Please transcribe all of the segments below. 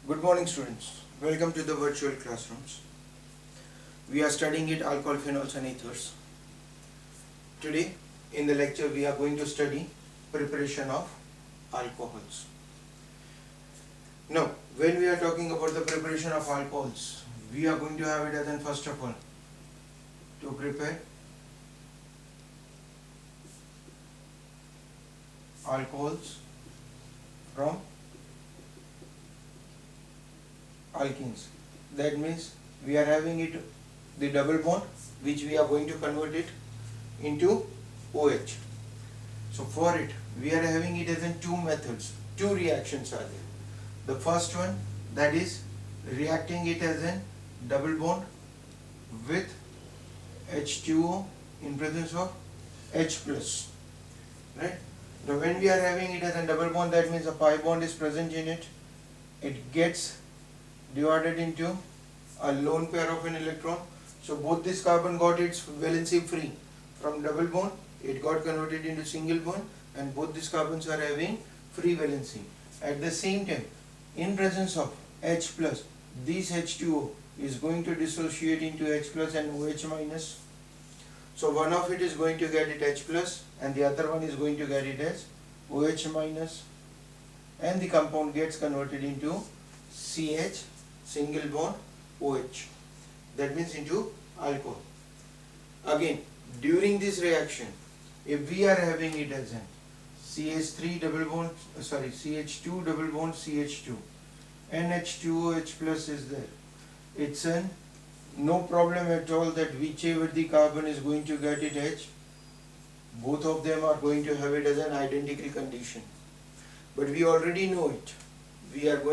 Good morning, students. Welcome to the virtual classrooms. We are studying it alcohol, phenols and ethers. Today in the lecture we are going to study preparation of alcohols. Now, when we are talking about the preparation of alcohols, we are going to have it as in first of all to prepare alcohols from alkenes. That means we are having it the double bond which we are going to convert it into OH. So for it we are having it as in two methods, two reactions are there. The first one, that is reacting it as a double bond with H2O in presence of H plus, right? Now when we are having it as a double bond, that means a pi bond is present in it. It gets divided into a lone pair of an electron. So both this carbon got its valency free from double bond, it got converted into single bond, and both these carbons are having free valency. At the same time, in presence of H plus, this H2O is going to dissociate into H plus and OH minus. So one of it is going to get it H plus and the other one is going to get it as OH minus, and the compound gets converted into CH single bond OH, that means into alcohol. Again, during this reaction, if we are having it as an CH3 double bond, CH2 double bond CH2, NH2OH plus is there, it's an no problem at all that whichever the carbon is going to get it H, both of them are going to have it as an identical condition. But we already know it. We have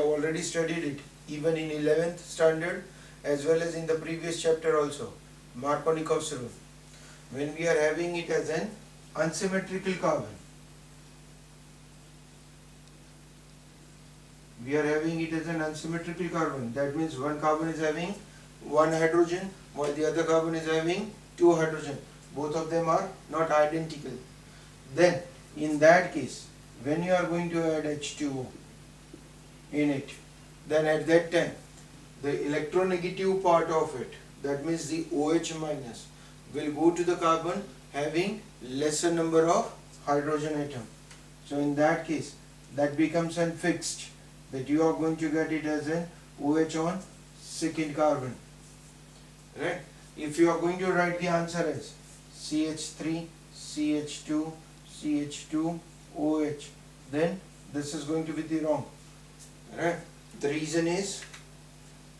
already studied it even in 11th standard as well as in the previous chapter also, Markovnikov's rule. When we are having it as an unsymmetrical carbon, that means one carbon is having one hydrogen while the other carbon is having two hydrogen. Both of them are not identical. Then in that case, when you are going to add H2O in it, then at that time the electronegative part of it, that means the OH minus, will go to the carbon having lesser number of hydrogen atom. So in that case, that becomes unfixed, that you are going to get it as an OH on second carbon, right? If you are going to write the answer as CH3 CH2 CH2 OH, then this is going to be the wrong, right? The reason is,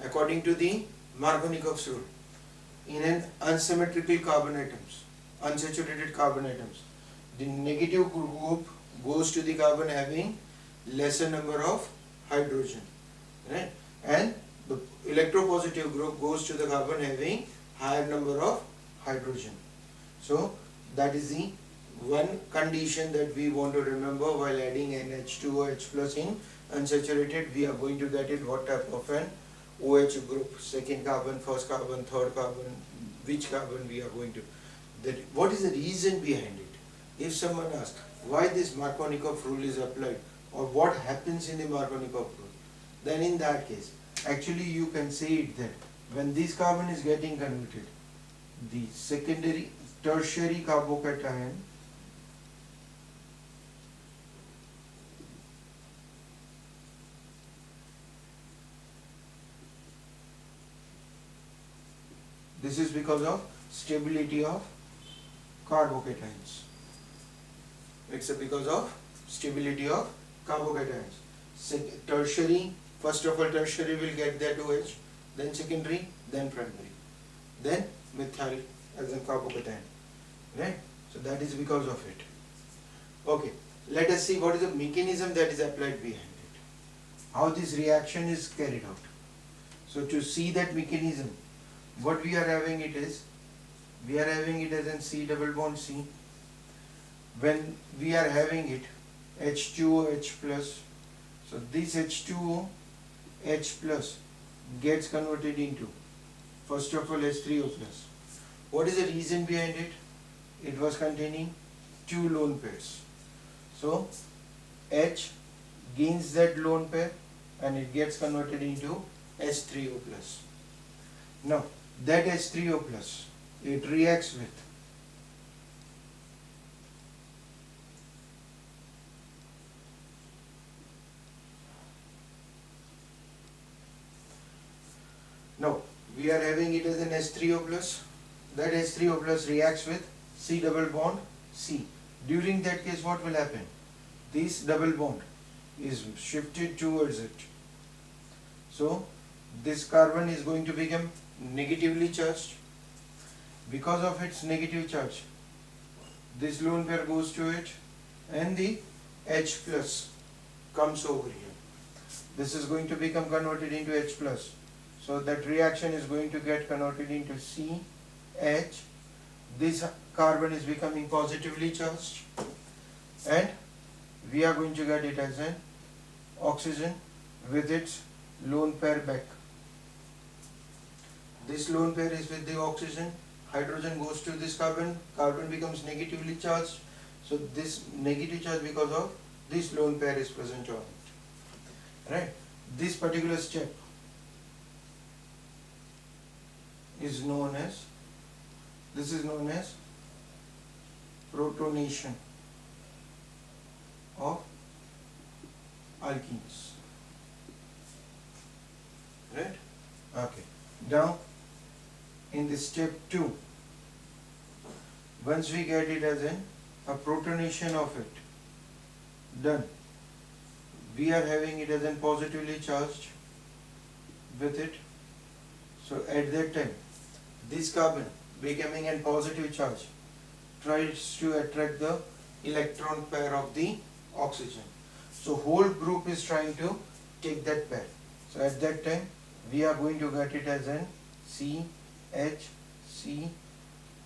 according to the Markovnikov's rule, in an unsymmetrical carbon atoms, unsaturated carbon atoms, the negative group goes to the carbon having lesser number of hydrogen, right? And the electropositive group goes to the carbon having higher number of hydrogen. So that is the one condition that we want to remember while adding NH2OH plus in unsaturated. We are going to get it what type of an OH group, second carbon, first carbon, third carbon, which carbon we are going to. That what is the reason behind it? If someone asks why this Markovnikov rule is applied or what happens in the Markovnikov rule, then in that case, actually you can say it that when this carbon is getting converted, the secondary, tertiary carbocation this is because of stability of carbocations. It's because of stability of carbocations. Tertiary, first of all tertiary will get that OH, then secondary, then primary, then methyl as a carbocation, right? So that is because of it. Okay, let us see what is the mechanism that is applied behind it, how this reaction is carried out. So to see that mechanism, what we are having it is, we are having it as in C double bond C. When we are having it H2O H plus, so this H2O H plus gets converted into, first of all, H3O plus. What is the reason behind it? It was containing two lone pairs. So H gains that lone pair and it gets converted into H3O plus. Now that H3O plus, it reacts with now we are having it as an H3O plus. That H3O plus reacts with C double bond C. During that case, what will happen? This double bond is shifted towards it. So this carbon is going to become negatively charged. Because of its negative charge, this lone pair goes to it and the H plus comes over here. This is going to become converted into H plus. So that reaction is going to get converted into CH. This carbon is becoming positively charged and we are going to get it as an oxygen with its lone pair back. This lone pair is with the oxygen, hydrogen goes to this carbon, carbon becomes negatively charged. So this negative charge because of this lone pair is present on it. Right? This particular step is known as, this is known as protonation of alkenes. Right? Okay. Now in the step 2, once we get it as a protonation of it done, we are having it as an positively charged with it. So at that time, this carbon becoming a positive charge tries to attract the electron pair of the oxygen. So whole group is trying to take that pair. So at that time, we are going to get it as an CH.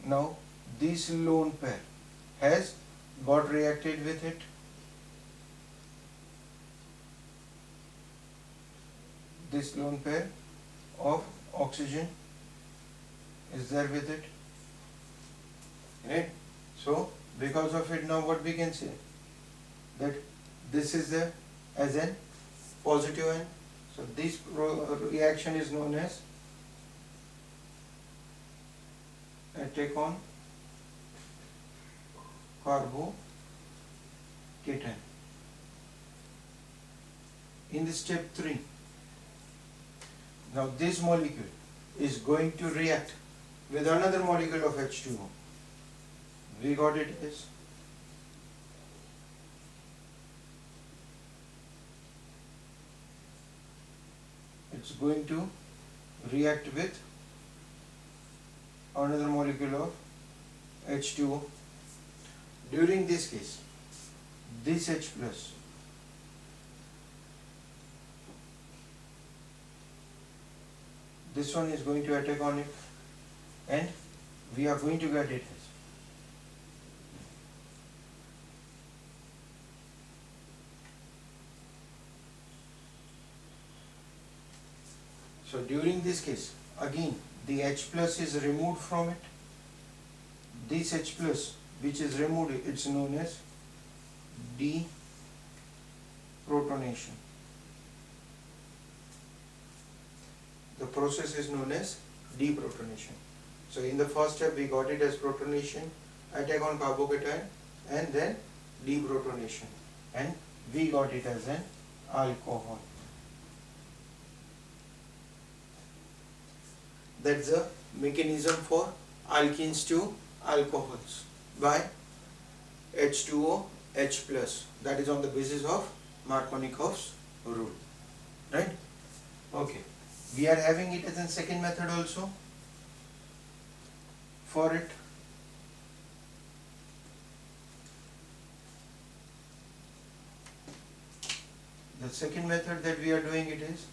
Now this lone pair has got reacted with it. This lone pair of oxygen is there with it. Right? So because of it, now what we can say, that this is there as an positive ion. So this reaction is known as attack on carbocation. In the step 3, now this molecule is going to react with another molecule of H2O. We got it as it's going to react with another molecule of H2O. During this case, this H plus this one is going to attack on it and we are going to get it as so during this case, again the H plus is removed from it. This H plus which is removed, it's known as deprotonation. The process is known as deprotonation. So in the first step we got it as protonation, attack on carbocation, and then deprotonation, and we got it as an alcohol. That's the mechanism for alkenes to alcohols by H2O H plus. That is on the basis of Markovnikov's rule. Right? Okay. We are having it as a second method also. For it, the second method that we are doing it is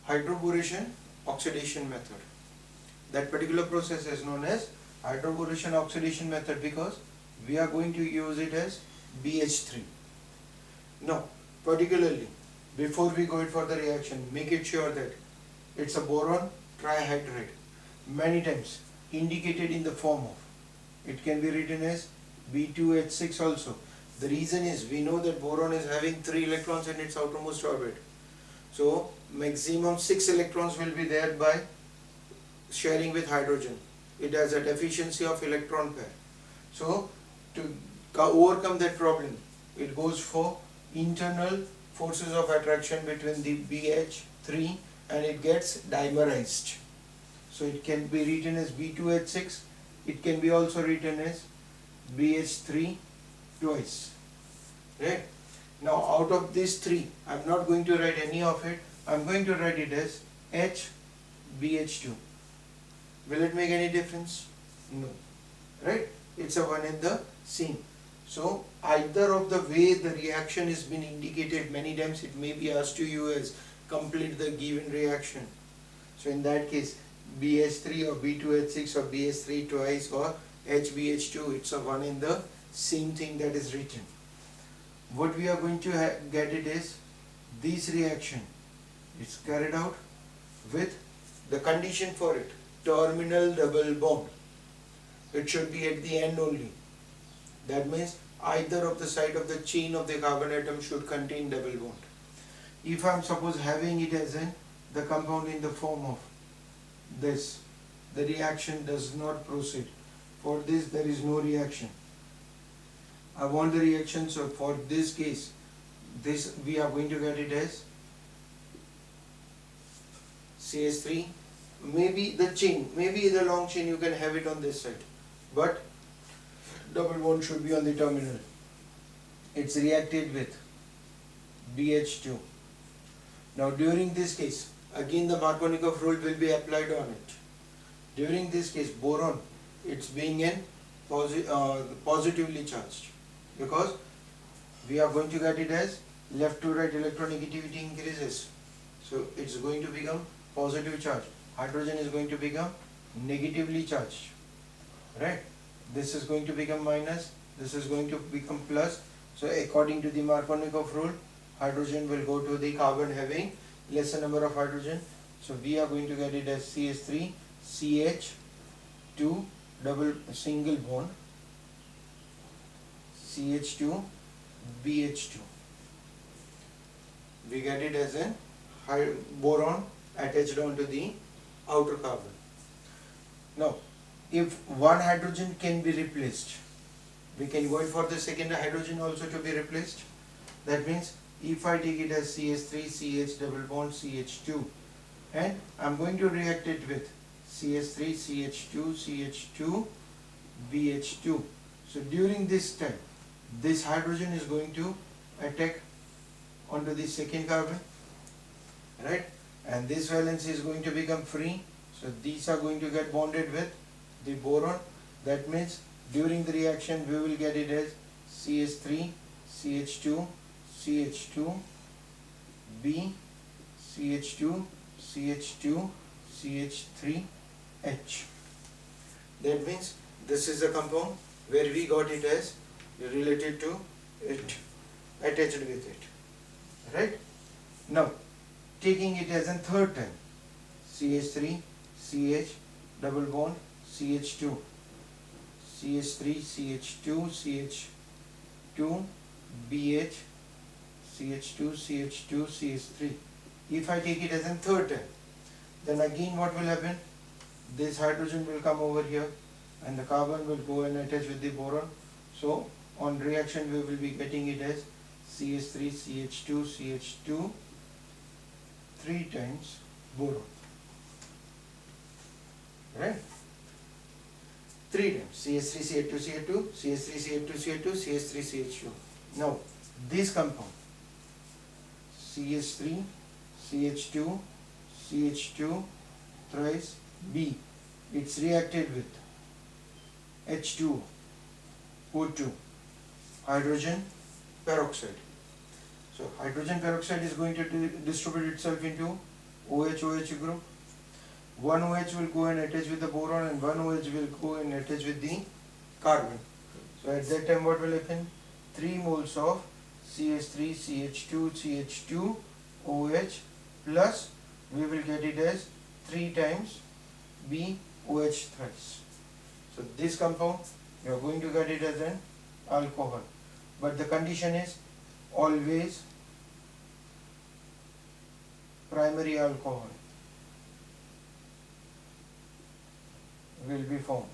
hydroboration oxidation method. That particular process is known as hydroboration oxidation method because we are going to use it as BH3. Now, particularly before we go it for the reaction, make it sure that it's a boron trihydrate. many times indicated in the form of, it can be written as B2H6 also. The reason is we know that boron is having 3 electrons in its outermost orbit. So maximum 6 electrons will be there by sharing with hydrogen. It has a deficiency of electron pair. So to overcome that problem, it goes for internal forces of attraction between the BH3 and it gets dimerized. So it can be written as B2H6. It can be also written as BH3 twice. Right? Now out of these 3, I am not going to write any of it. I am going to write it as HBH2. Will it make any difference? No. Right? It's a one and the same. So either of the way the reaction has been indicated many times, it may be asked to you as complete the given reaction. So in that case, BH3 or B2H6 or BH3 twice or HBH2, it's a one and the same thing that is written. What we are going to get it is this reaction is carried out with the condition for it, terminal double bond. It should be at the end only. That means either of the side of the chain of the carbon atom should contain double bond. If I am suppose having it as the compound in the form of this, the reaction does not proceed. For this there is no reaction. I want the reaction, so for this case, this we are going to get it as CH3. Maybe the chain, maybe the long chain you can have it on this side, but double bond should be on the terminal. It's reacted with BH2. Now during this case, again the Markovnikov rule will be applied on it. During this case, boron, it's being in positively charged, because we are going to get it as left to right electronegativity increases. So it's going to become positive charge. Hydrogen is going to become negatively charged. Right? This is going to become minus, this is going to become plus. So according to the Markovnikov rule, hydrogen will go to the carbon having lesser number of hydrogen. So we are going to get it as CH3, CH2, double single bond, CH2, BH2. We get it as a boron attached onto the outer carbon. Now, if one hydrogen can be replaced, we can go in for the second hydrogen also to be replaced. That means if I take it as CH3, CH double bond, CH2, and I am going to react it with CH3, CH2, CH2, BH2. So during this time, this hydrogen is going to attack onto the second carbon, right? And this valence is going to become free. So these are going to get bonded with the boron. That means during the reaction we will get it as CH3, CH2, CH2, B, CH2, CH2, CH3, H. That means this is a compound where we got it as related to it, attached with it. Right? Now, taking it as a third time, CH3, CH, double bond, CH2, CH3, CH2, CH2, BH, CH2, CH2, CH3. If I take it as a third time, then again what will happen? This hydrogen will come over here and the carbon will go and attach with the boron. So on reaction we will be getting it as CH3, CH2, CH2, 3 times boron. Right? 3 times CH3, CH2, CH2, CH3, CH2, CH2, CH3, CH2. Now this compound CH3, CH2, CH2, thrice B, it's reacted with H2O, O2, hydrogen peroxide. So hydrogen peroxide is going to distribute itself into OH group. One OH will go and attach with the boron and one OH will go and attach with the carbon. So at that time what will happen? 3 moles of CH3, CH2, CH2, OH plus we will get it as 3 times B OH thrice. So this compound you are going to get it as an alcohol, but the condition is always primary alcohol will be formed.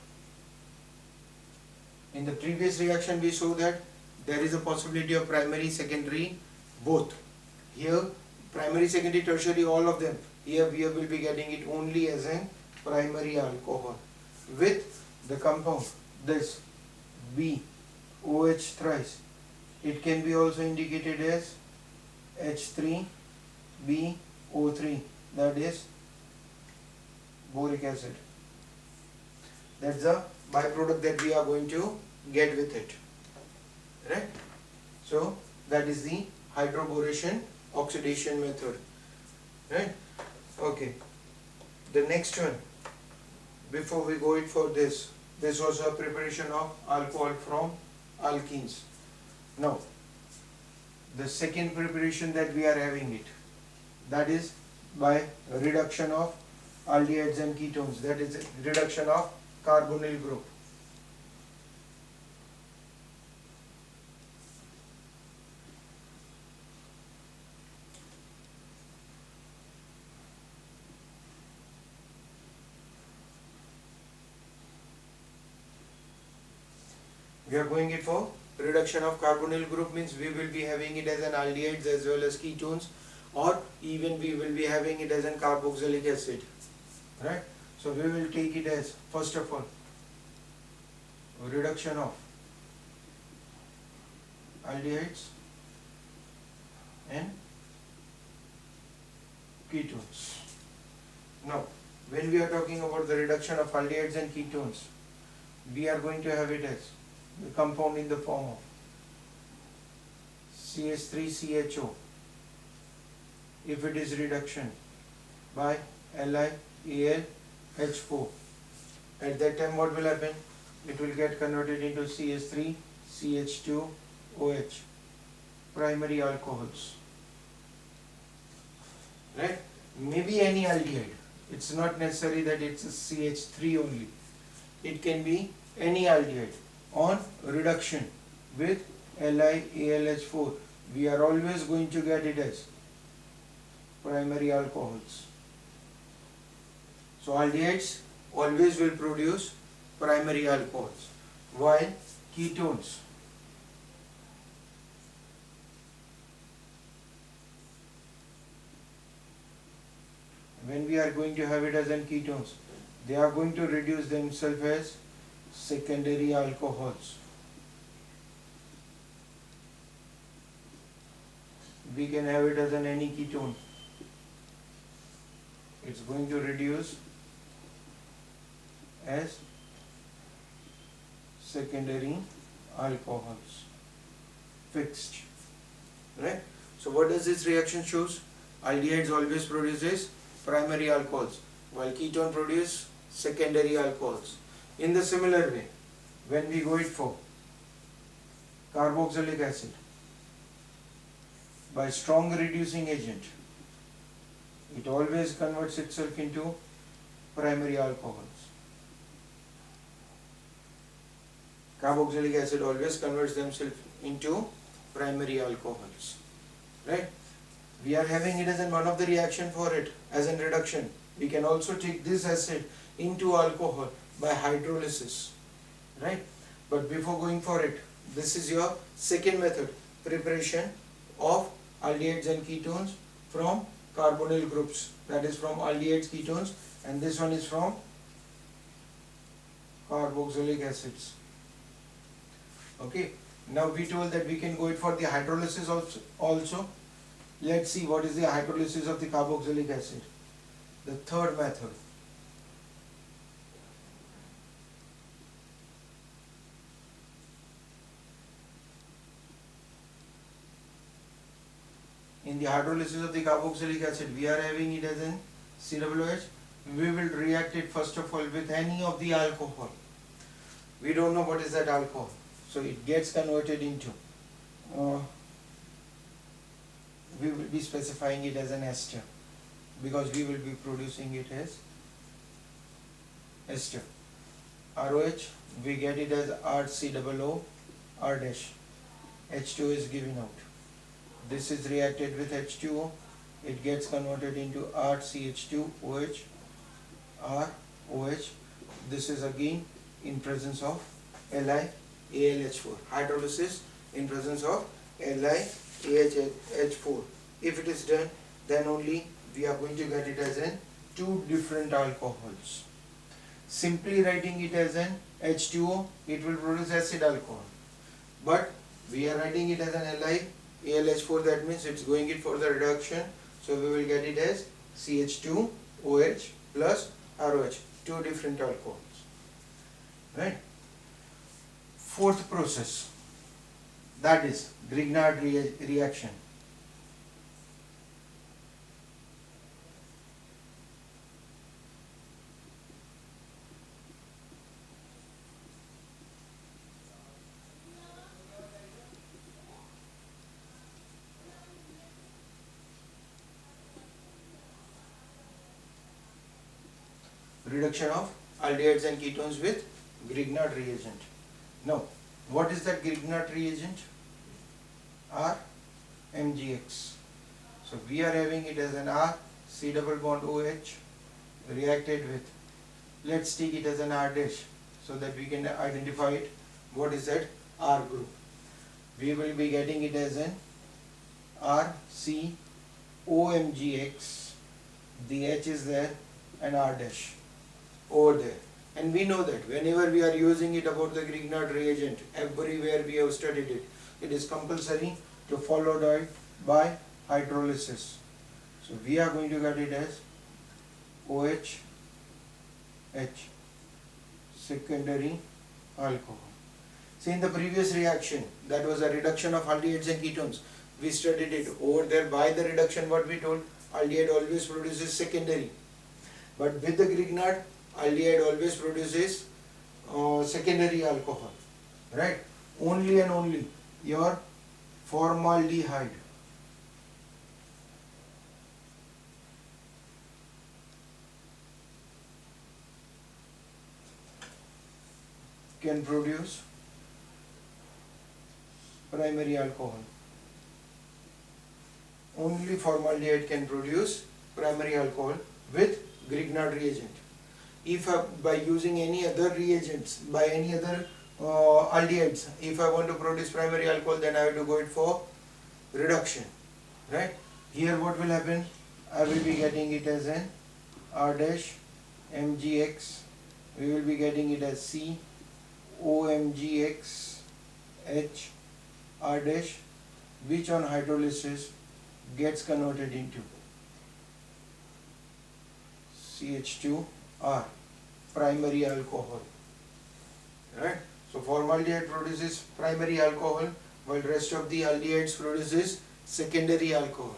In the previous reaction we saw that there is a possibility of primary, secondary, both. Here primary, secondary, tertiary, all of them. Here we will be getting it only as a primary alcohol with the compound this BOH thrice. It can be also indicated as H3BO3, that is boric acid. That's the byproduct that we are going to get with it, right? So that is the hydroboration oxidation method, right? Okay, the next one, before we go it for this was a preparation of alcohol from alkenes. Now the second preparation that we are having it, that is by reduction of aldehydes and ketones, that is reduction of carbonyl group. We are going it for reduction of carbonyl group, means we will be having it as an aldehydes as well as ketones, or even we will be having it as an carboxylic acid, right? So we will take it as, first of all, reduction of aldehydes and ketones. Now when we are talking about the reduction of aldehydes and ketones, we are going to have it as the compound in the form of CH3CHO. If it is reduction by LiAlH4, at that time what will happen? It will get converted into CH3CH2OH, primary alcohols, right? Maybe any aldehyde. It's not necessary that it's a CH3 only. It can be any aldehyde. On reduction with LiAlH4, we are always going to get it as primary alcohols. So aldehydes always will produce primary alcohols, while ketones when we are going to have it as an ketones, they are going to reduce themselves as secondary alcohols. We can have it as an any ketone. It's going to reduce as secondary alcohols, fixed, right? So what does this reaction shows? Aldehydes always produces primary alcohols, while ketone produce secondary alcohols. In the similar way, when we go it for carboxylic acid, by strong reducing agent, it always converts itself into primary alcohols. Carboxylic acid always converts themselves into primary alcohols, right? We are having it as in one of the reaction for it as in reduction. We can also take this acid into alcohol by hydrolysis, right? But before going for it, this is your second method, preparation of aldehydes and ketones from carbonyl groups, that is from aldehydes, ketones, and this one is from carboxylic acids. Okay, now we told that we can go it for the hydrolysis also. Let's see what is the hydrolysis of the carboxylic acid. The third method. In the hydrolysis of the carboxylic acid, we are having it as in COH. We will react it first of all with any of the alcohol. We don't know what is that alcohol, so it gets converted into. We will be specifying it as an ester because we will be producing it as ester. ROH, we get it as RCOO R dash. H2O is given out. This is reacted with H2O. It gets converted into RCH2OH, ROH. This is again in presence of LiAlH4. Hydrolysis in presence of LiAlH4. If it is done, then only we are going to get it as an two different alcohols. Simply writing it as an H2O, it will produce acid alcohol. But we are writing it as an LiAlH4, that means it's going it for the reduction. So we will get it as CH2OH plus ROH, two different alcohols. Right? Fourth process, that is Grignard reaction. Reduction of aldehydes and ketones with Grignard reagent. Now, what is that Grignard reagent? RMGX. So we are having it as an R, C double bond OH reacted with, let's take it as an R dash so that we can identify it. What is that? R group. We will be getting it as an RCOMGX. The H is there and R dash over there. And we know that whenever we are using it about the Grignard reagent, everywhere we have studied it, it is compulsory to follow that by hydrolysis. So we are going to get it as OH, H, secondary alcohol. See, in the previous reaction, that was a reduction of aldehydes and ketones. We studied it over there. By the reduction, what we told, aldehyde always produces secondary. But with the Grignard, aldehyde always produces secondary alcohol, right? Only and only your formaldehyde can produce primary alcohol. Only formaldehyde can produce primary alcohol with Grignard reagent. If by using any other reagents, by any other aldehydes, if I want to produce primary alcohol, then I have to go it for reduction, right? Here what will happen? I will be getting it as an R dash MGX. We will be getting it as C OMGX H R dash, which on hydrolysis gets converted into CH2R, primary alcohol, right? So formaldehyde produces primary alcohol, while rest of the aldehydes produces secondary alcohol,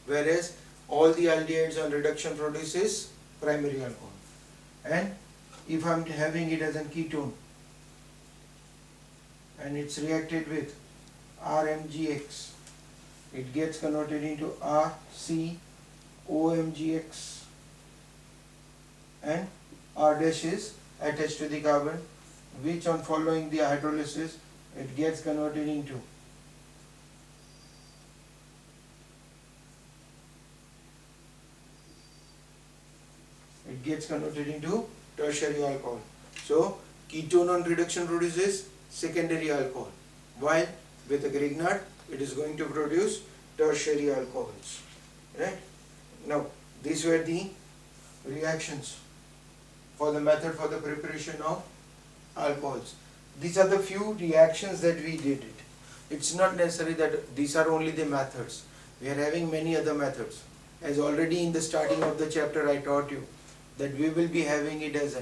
whereas all the aldehydes on reduction produces primary alcohol. And if I am having it as a ketone and it's reacted with RMGX, it gets converted into RCOMGX, and R dash is attached to the carbon, which on following the hydrolysis it gets converted into tertiary alcohol. So ketone on reduction produces secondary alcohol, while with the Grignard it is going to produce tertiary alcohols, right? Now these were the reactions for the method for the preparation of alcohols. These are the few reactions that we did it. It's not necessary that these are only the methods. We are having many other methods. As already in the starting of the chapter I taught you that we will be having it as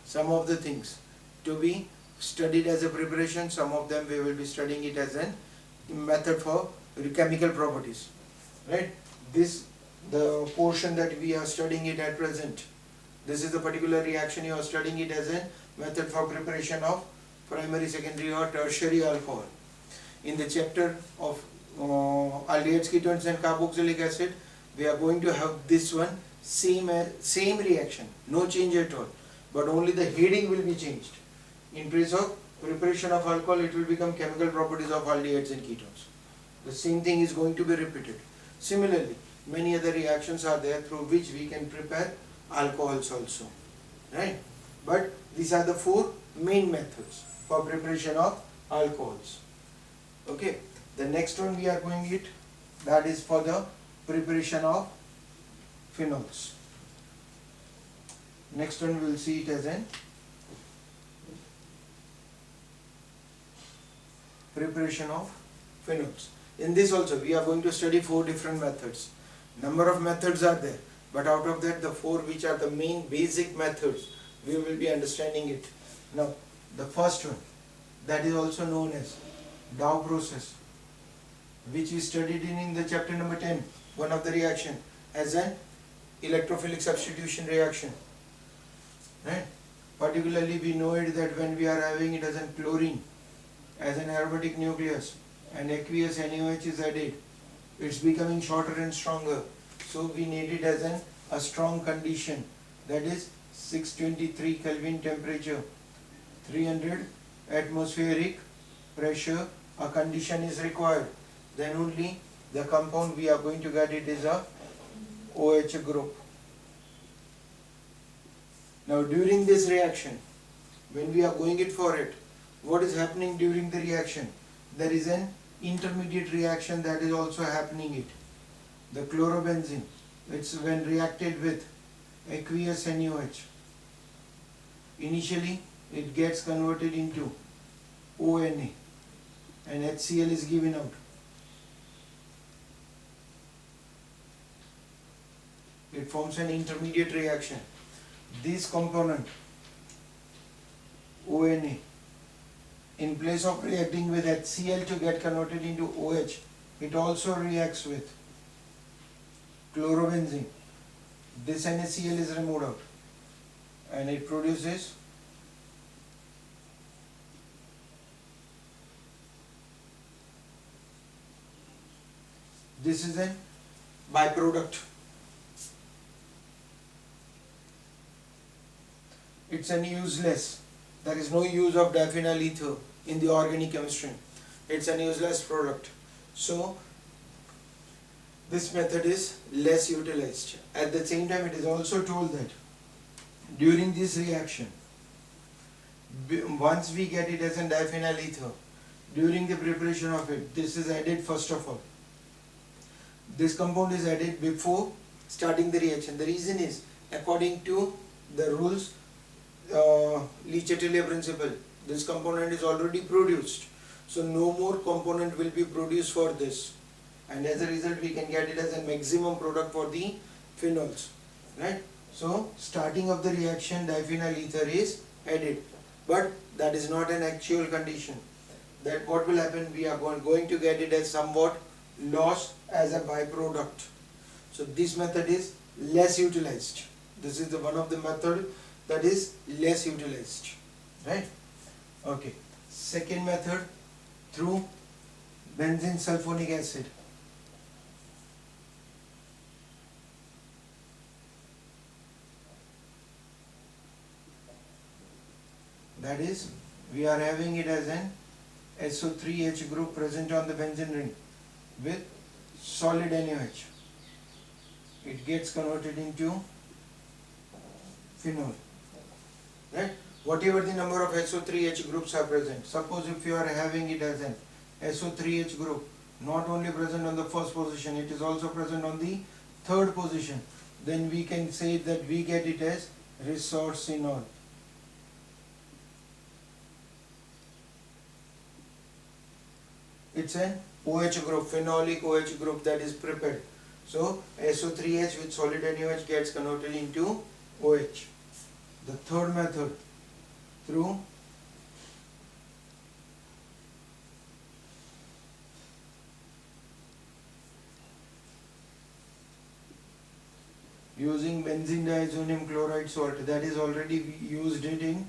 some of the things to be studied as a preparation, some of them we will be studying it as a method for chemical properties, right? The portion that we are studying it at present, this is the particular reaction you are studying it as a method for preparation of primary, secondary or tertiary alcohol. In the chapter of aldehydes, ketones and carboxylic acid, we are going to have this one same reaction, no change at all. but only the heading will be changed. In place of preparation of alcohol, it will become chemical properties of aldehydes and ketones. The same thing is going to be repeated. Similarly, many other reactions are there through which we can prepare alcohols also, right? But these are the four main methods for preparation of alcohols. Okay, the next one we are going it, that is for the preparation of phenols. Next one we will see it as an preparation of phenols. In this also we are going to study four different methods. Number of methods are there, but out of that the four which are the main basic methods, we will be understanding it. Now the first one, that is also known as Dow process, which we studied in the chapter number 10, one of the reaction as an electrophilic substitution reaction, right? Particularly we know it that when we are having it as an chlorine as an aromatic nucleus and aqueous NaOH is added, it's becoming shorter and stronger, so we need it as a strong condition, that is 623 Kelvin temperature, 300 atmospheric pressure, a condition is required. Then only the compound we are going to get it is a OH group. Now during this reaction, when we are going it for it, what is happening during the reaction? There is an intermediate reaction that is also happening it. The chlorobenzene, it's when reacted with aqueous NaOH, initially it gets converted into ONA and HCl is given out. It forms an intermediate reaction. This component ONA, in place of reacting with HCl to get converted into OH, it also reacts with chlorobenzene. This NaCl is removed out and it produces this is a byproduct. It's an useless. There is no use of diphenyl ether in the organic chemistry. It's an useless product. So this method is less utilized. At the same time, it is also told that during this reaction, once we get it as a diphenyl ether, during the preparation of it, this is added first of all. This compound is added before starting the reaction. The reason is, according to the rules, Le-Chatelier principle, this component is already produced, so no more component will be produced for this, and as a result we can get it as a maximum product for the phenols, right? So starting of the reaction, diphenyl ether is added, but that is not an actual condition. That what will happen, we are going to get it as somewhat lost as a byproduct. So this method is less utilized. This is the one of the method that is less utilized, right? Okay, second method, through benzene sulfonic acid. That is, we are having it as an SO3H group present on the benzene ring with solid NaOH. It gets converted into phenol, right? Whatever the number of SO3H groups are present, suppose if you are having it as an SO3H group not only present on the first position, it is also present on the third position, then we can say that we get it as resorcinol. It's an OH group, phenolic OH group that is prepared. So SO3H with solid NaOH gets converted into OH. The third method, through using benzene diazonium chloride salt, that is already we used it in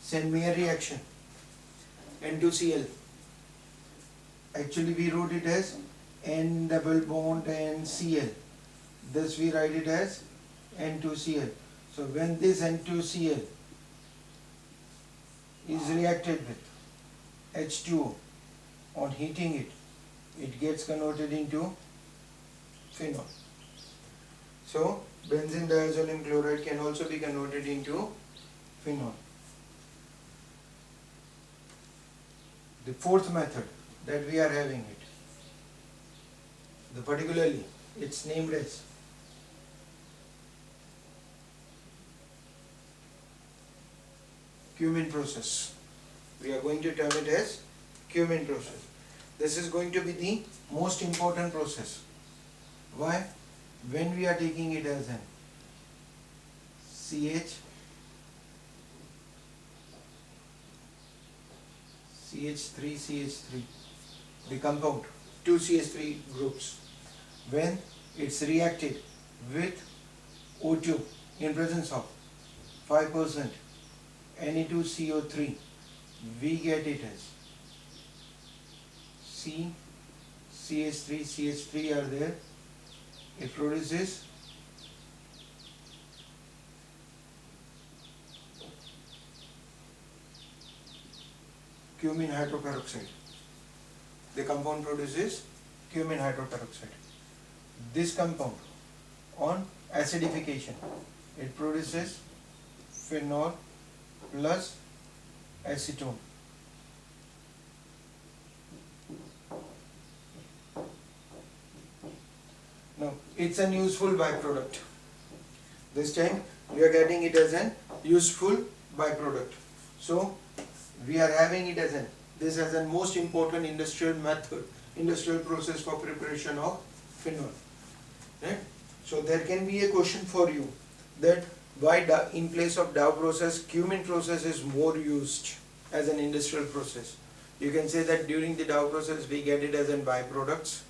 Saint-Mayer reaction, N2Cl. Actually we wrote it as N double bond and Cl. This we write it as N2Cl. So when this N2Cl is reacted with H2O. On heating it, it gets converted into phenol. So benzene diazoline chloride can also be converted into phenol. The fourth method that we are having it, particularly it's named as Cumin process. We are going to term it as Cumin process. This is going to be the most important process. Why? When we are taking it as an CH3, the compound, two CH3 groups, when it's reacted with O2 in presence of 5% Ne2CO3, we get it as CH3 are there. It produces cumin hydroperoxide. The compound produces cumin hydroperoxide. This compound, on acidification, it produces phenol plus acetone. Now, it's an useful byproduct. This time, we are getting it as an useful byproduct. So, we are having it as this as a most important industrial method, industrial process for preparation of phenol. Right? So, there can be a question for you that why in place of Dow process, Cumin process is more used as an industrial process. You can say that during the Dow process, we get it as a byproducts,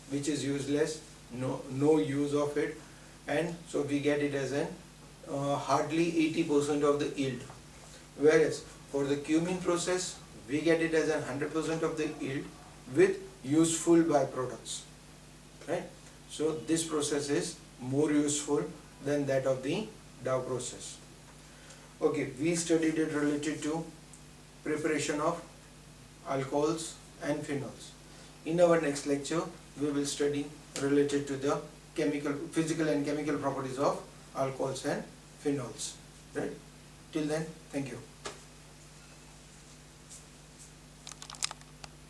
which is useless. No use of it, and so we get it as an hardly 80% of the yield, whereas for the Cumin process we get it as 100% of the yield with useful byproducts, right? So this process is more useful than that of the Dow process. Okay, we studied it related to preparation of alcohols and phenols. In our next lecture we will study related to the physical and chemical properties of alcohols and phenols. Right? Till then, thank you.